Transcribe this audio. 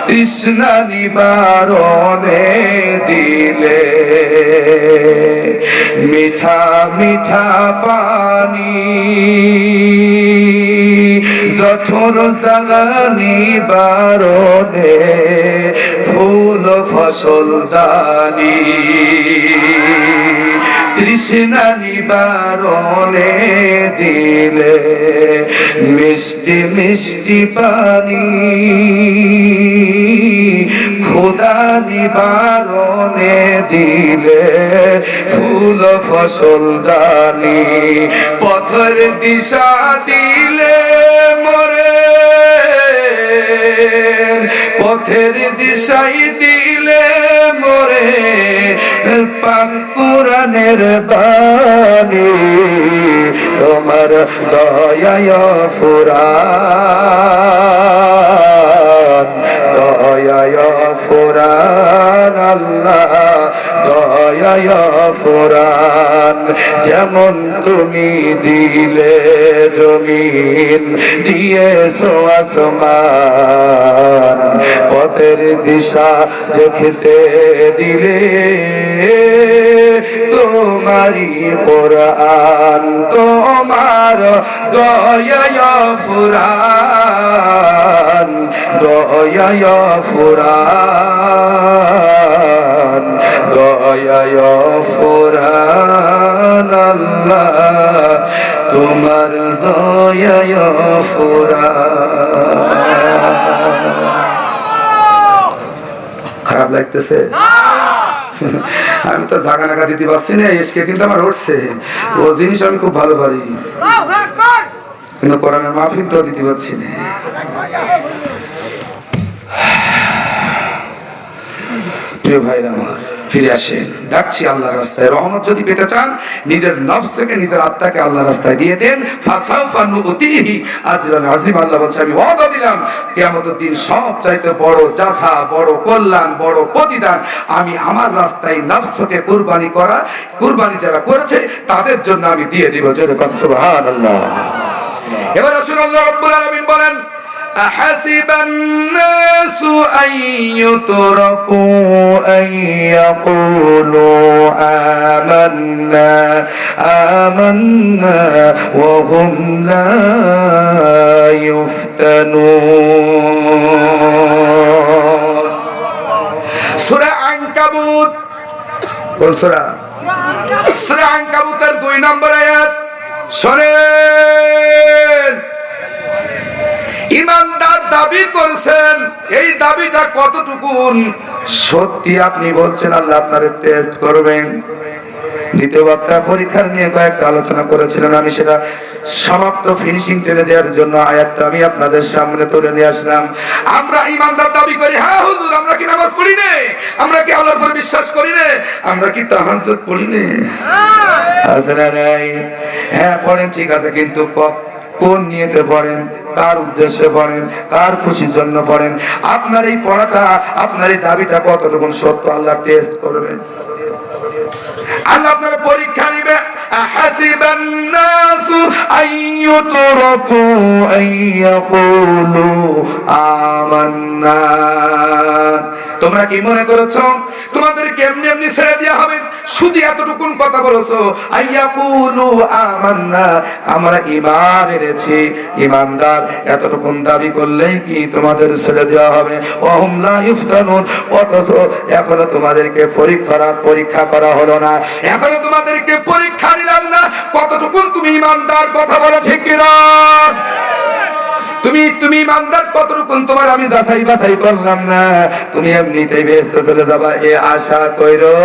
তৃষ্ণা নিবারণে দিলে মিঠা মিঠা পানি জঠর জ্বালা নিবারণে ফুল ফসল দানি তৃষ্ণা নিবারণে দিলে মিষ্টি মিষ্টি পানি ক্ষুধা নিবারণে দিলে ফুল ফসল দানি পথের দিশা দিলে মোরে পথের দিশাই দিলে মোরে পাক কুরআনের বাণী তোমার দয়ায় ফুরান দয়ায় ফুরান আল্লাহ দয়ায় ফুরান যেমন তুমি দিলে জমিন দিয়েছো আসমান পথের দিশা দেখতে দিলে তোমারি কোরআন তোমার দয়ায় ফুরান দয়ায় ফুরান দয়ায় ফুরান আল্লাহ তোমার দয়ায় ফুরান। খারাপ লাগতেছে? আমি তো জাগা নাগা দিতে পারছি না, এসকে কিন্তু আমার উঠছে, ও জিনিস আমি খুব ভালো পারি, কিন্তু কোরআনের মাহফিল তো দিতে পারছি না। প্রিয় ভাইরা আমার, ফিরে আসেন, ডাকছি আল্লাহর রাস্তায়। রহমত যদি পেতে চান, নিজের নফসকে নিজের আত্মাকে আল্লাহর রাস্তায় দিয়ে দেন। ফাসাউফা নুতিহি আজরান আযীম। আল্লাহ বলছে আমি ওয়াদা দিলাম কিয়ামতের দিন সবচাইতে বড় জাযা, বড় কল্যাণ, বড় প্রতিদান আমি আমার রাস্তায় নফসকে কুরবানি যারা করেছে তাদের জন্য আমি দিয়ে দিব। যেরকম সুবহানাল্লাহ। এবার রাসূলুল্লাহ রাব্বুল আলামিন বলেন أحسب الناس أن يتركوا أن يقولوا آمنا وهم لا يفتنون। সূরা আনকাবুত। কোন সূরা? সূরা আনকাবুতের 2 নম্বর আয়াত। শোনেন, ইমানদার দাবি করছেন, এই দাবিটা কতটুকু সত্যি আপনি বলছেন আল্লাহ আপনার টেস্ট করবেন। দ্বিতীয় বক্তা পরীক্ষা নিয়ে কয়েকটা আলোচনা করেছিলেন, আমি সেটা সমাপ্ত ফিনিশিং টেনে দেওয়ার জন্য আয়াতটা আমি আপনাদের সামনে তুলে নিয়ে আসলাম। আমরা ইমানদার দাবি করি, হ্যাঁ হুজুর আমরা কি নামাজ পড়ি না, আমরা কি আল্লাহর উপর বিশ্বাস করি না, আমরা কি তাহাজ্জুদ পড়ি না? হ্যাঁ পড়েন, ঠিক আছে, কিন্তু কোন নিয়তে পড়েন, কার উদ্দেশ্যে পড়েন, কার খুশির জন্য পড়েন? আপনার এই পড়াটা, আপনার এই দাবিটা কতটুকু সত্য আল্লাহ টেস্ট করবেন। আল্লাহ আপনার পরীক্ষা নিবে। আহাসিবান নাসু আইয়ুতরাকু আইয়াকুলু আমান্না। তোমরা কি মনে করেছো তোমাদেরকে এমনি এমনি ছেড়ে দেওয়া হবে? শুধু এতটুকুন কথা বলেছো, আইয়াকুলু আমান্না, আমরা ঈমান এনেছি, ঈমানদার, এতটুকুন দাবি করলেই কি তোমাদের ছেড়ে দেওয়া হবে? ওহুম লা ইফতানুন, অথচ এখনো তোমাদেরকে পরীক্ষা করা হলো না, এখনো তোমাদেরকে পরীক্ষা নিলাম না কতটুকুন তুমি ঈমানদার। কথা বলো ঠিক কিনা? তুমি ইমানদার কতটুকু তোমার আমি যাচাই বাছাই করলাম না, তুমি এমনিতেই ব্যস্ত চলে যাবা এ আশা কইরো।